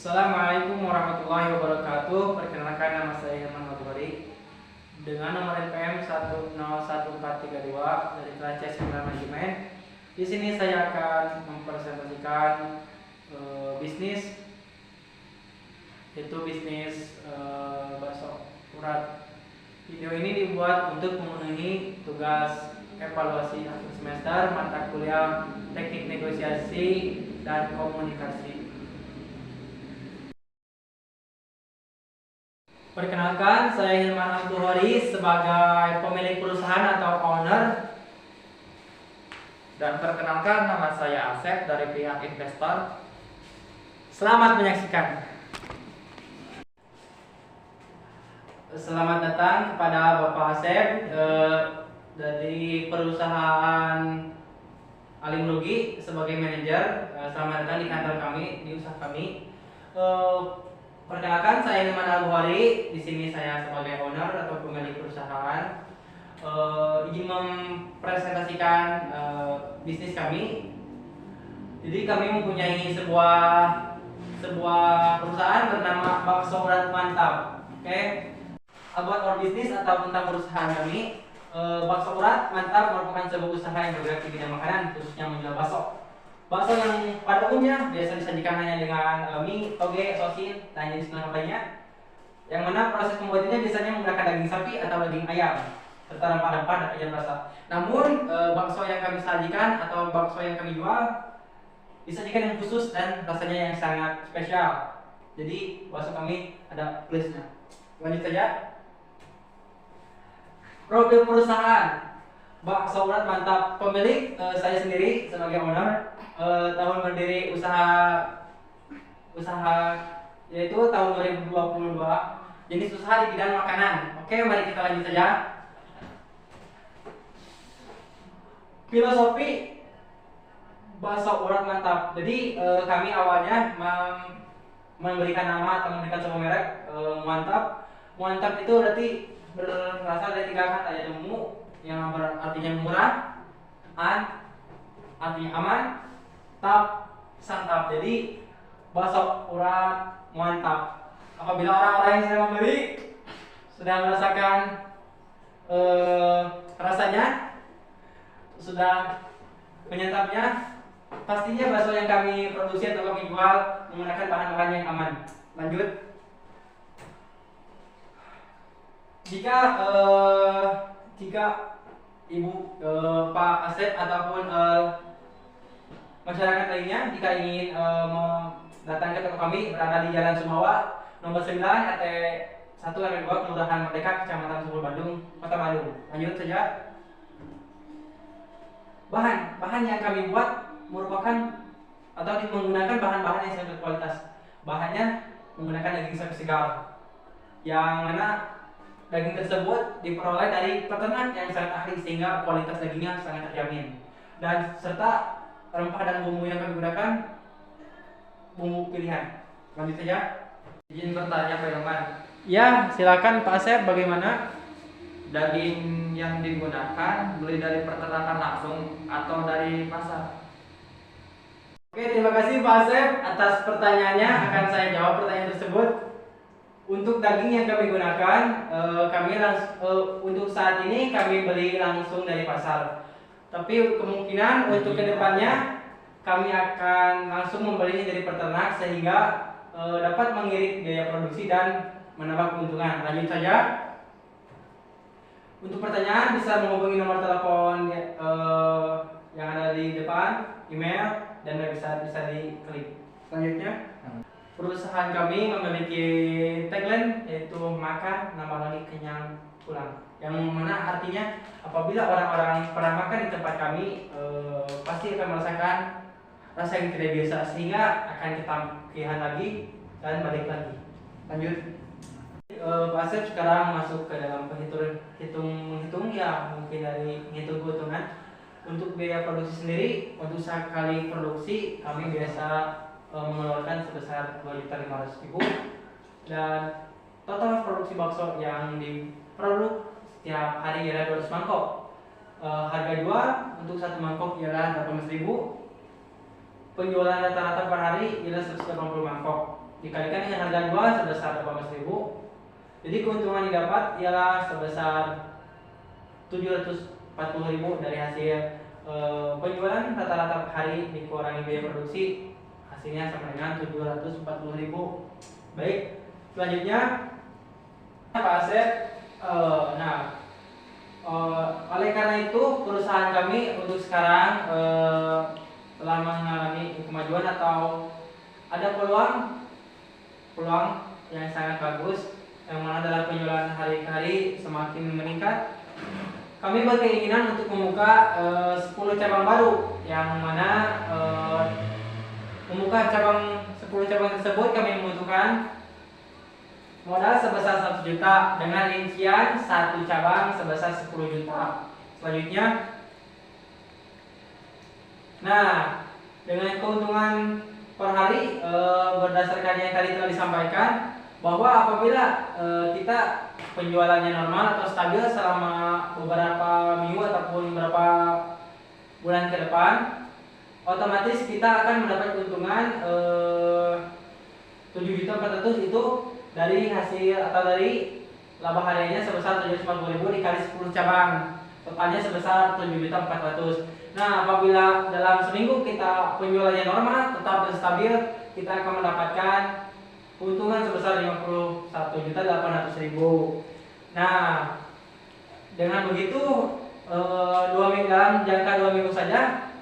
Assalamualaikum warahmatullahi wabarakatuh. Perkenalkan, nama saya Herman Maghori dengan nomor NPM 101432 dari kelas C9 Manajemen. Di sini saya akan mempresentasikan bisnis, yaitu bisnis bakso urat. Video ini dibuat untuk memenuhi tugas evaluasi akhir semester mata kuliah teknik negosiasi dan komunikasi. Perkenalkan, saya Hilman Abduhori sebagai pemilik perusahaan atau owner. Dan perkenalkan, nama saya Asep dari pihak investor. Selamat menyaksikan. Selamat datang kepada Bapak Asep dari perusahaan Alim Rugi sebagai manajer. Selamat datang di kantor kami, di usaha kami. Perkenalkan, saya Hilman Al-Buhari. Di sini saya sebagai owner atau pemilik perusahaan. Izin mempresentasikan bisnis kami. Jadi kami mempunyai sebuah perusahaan bernama Bakso Urat Mantap. Oke. About our business atau tentang perusahaan kami, Bakso Urat Mantap merupakan sebuah usaha yang bergerak di bidang makanan, khususnya menjual bakso. Bakso yang pada umumnya biasa disajikan hanya dengan mie, toge, sosis, dan jenis lainnya. Yang mana proses pembuatannya biasanya menggunakan daging sapi atau daging ayam serta rempah-rempah dan kacang rasa. Namun bakso yang kami sajikan atau bakso yang kami jual disajikan yang khusus dan rasanya yang sangat spesial. Jadi bakso kami ada plusnya. Lanjut saja. Profil perusahaan Bakso Urat Mantap. Pemilik saya sendiri sebagai owner. Tahun berdiri usaha yaitu tahun 2022. Jenis usaha di bidang makanan. Oke, mari kita lanjut saja. Filosofi Bakso Urat Mantap. Jadi kami awalnya memberikan nama atau memberikan sebuah merek Mantap. Mantap itu berarti berasal dari tiga kata, yaitu mu yang artinya murah, an artinya aman, tap santap. Jadi bakso urat mantap. Apabila orang-orang yang sedang membeli sudah merasakan rasanya, sudah menyantapnya, pastinya bakso yang kami produksi atau kami jual menggunakan bahan-bahan yang aman. Lanjut. Jika Ibu, Pak Asep ataupun masyarakat lainnya jika ingin datang ke toko kami, berada di Jalan Sumawa nomor 9 RT 1 RW 2 Kelurahan Merdeka, Kecamatan Sumur Bandung, Kota Bandung. Lanjut saja. Bahan yang kami buat merupakan atau menggunakan bahan-bahan yang sangat berkualitas. Bahannya menggunakan daging sapi segar, yang mana daging tersebut diperoleh dari peternak yang sangat ahli sehingga kualitas dagingnya sangat terjamin. Dan serta rempah dan bumbu yang kami gunakan bumbu pilihan. Lanjut saja. Izin bertanya Pak Hilman, Ya, silakan Pak Asep, bagaimana? daging yang digunakan beli dari peternakan langsung atau dari pasar? Oke, terima kasih Pak Asep atas pertanyaannya. Akan saya jawab pertanyaan tersebut. Untuk daging yang kami gunakan, untuk saat ini kami beli langsung dari pasar. Tapi kemungkinan untuk kedepannya kami akan langsung membelinya dari peternak sehingga dapat mengirit biaya produksi dan menambah keuntungan. Lanjut saja. Untuk pertanyaan bisa menghubungi nomor telepon yang ada di depan, email, dan bisa diklik. Selanjutnya. Perusahaan kami memiliki tagline yaitu makan nambah lagi kenyang pulang, yang mana artinya apabila orang-orang pernah makan di tempat kami pasti akan merasakan rasa yang tidak biasa sehingga akan ketagihan lagi dan balik lagi. Lanjut. Pak Asep sekarang masuk ke dalam menghitung ya, mungkin dari menghitung keuntungan. Untuk biaya produksi sendiri, untuk sekali produksi kami biasa mengeluarkan sebesar 2.500.000, dan total produksi bakso yang diproduk setiap hari ialah 200 mangkok. Harga jual untuk satu mangkok ialah 18.000. Penjualan rata-rata per hari ialah 180 mangkok. dikalikan dengan harga jual sebesar 18.000. Jadi keuntungan yang didapat ialah sebesar 740.000 dari hasil penjualan rata-rata per hari dikurangi biaya produksi, hasilnya sama dengan 740.000. Baik, selanjutnya Pak Asep. Oleh karena itu perusahaan kami untuk sekarang telah mengalami kemajuan atau ada peluang yang sangat bagus, yang mana dalam penjualan hari ke hari semakin meningkat. Kami berkeinginan untuk membuka 10 cabang baru, yang mana membuka 10 cabang tersebut kami membutuhkan modal sebesar 1 juta dengan rincian 1 cabang sebesar 10 juta. Selanjutnya, dengan keuntungan per hari berdasarkan yang tadi telah disampaikan, bahwa apabila kita penjualannya normal atau stabil selama beberapa minggu ataupun beberapa bulan ke depan, otomatis kita akan mendapat keuntungan 7.400.000 itu dari hasil atau dari laba hariannya sebesar 740.000 dikali 10 cabang, totalnya sebesar 7.400.000. Nah, apabila dalam seminggu kita penjualannya normal tetap dan stabil, kita akan mendapatkan keuntungan sebesar 51.800.000. Nah, dengan begitu dalam jangka 2 minggu saja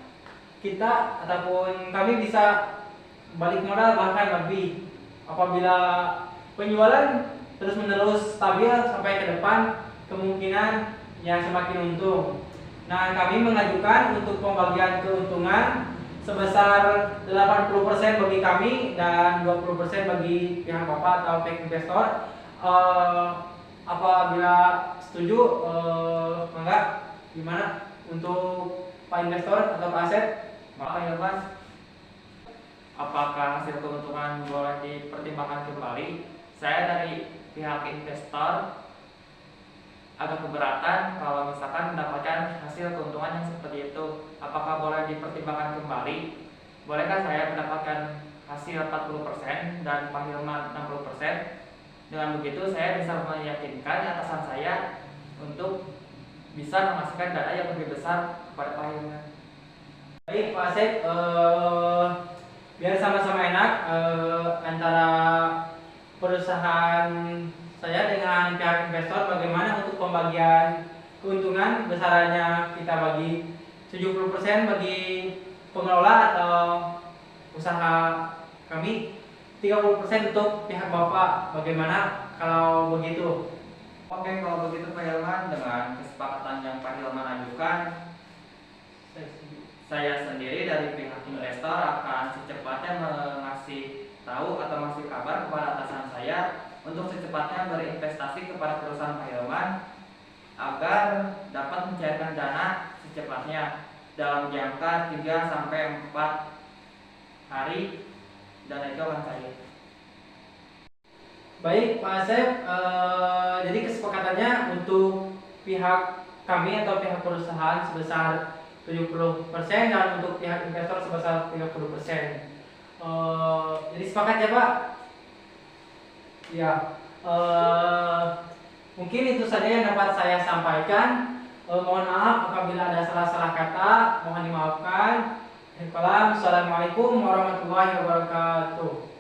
kita ataupun kami bisa balik modal bahkan lebih. Apabila penjualan terus menerus stabil sampai ke depan, kemungkinan yang semakin untung. Nah, kami mengajukan untuk pembagian keuntungan sebesar 80% bagi kami dan 20% bagi pihak Bapak atau pihak investor. Apabila setuju, mangga gimana untuk Pak investor atau Pak Asep? Pak Hilman, apakah hasil keuntungan boleh dipertimbangkan kembali? Saya dari pihak investor agak keberatan kalau misalkan mendapatkan hasil keuntungan yang seperti itu. Apakah boleh dipertimbangkan kembali? Bolehkah saya mendapatkan hasil 40% dan Pak Hilman 60%? Dengan begitu saya bisa meyakinkan atasan saya untuk bisa menghasilkan dana yang lebih besar kepada Pak Hilman. Baik Pak Asep, biar sama-sama enak antara perusahaan saya dengan pihak investor, bagaimana untuk pembagian keuntungan besarannya kita bagi 70% bagi pengelola atau usaha kami, 30% untuk pihak Bapak. Bagaimana kalau begitu? Oke, kalau begitu Pak Hilman, dengan kesepakatan yang Pak Hilman ajukan, saya sendiri dari pihak investor akan secepatnya mengasih tahu atau ngasih kabar kepada atasan saya untuk secepatnya berinvestasi kepada perusahaan Pak Hilman agar dapat mencairkan dana secepatnya dalam jangka 3-4 hari, dan itu akan cair. Baik Pak Asep, jadi kesepakatannya untuk pihak kami atau pihak perusahaan sebesar 70% dan untuk pihak investor sebesar 30%. Jadi sepakat ya Pak? Ya. Mungkin itu saja yang dapat saya sampaikan. Mohon maaf apabila ada salah-salah kata, mohon dimaafkan. Assalamualaikum warahmatullahi wabarakatuh.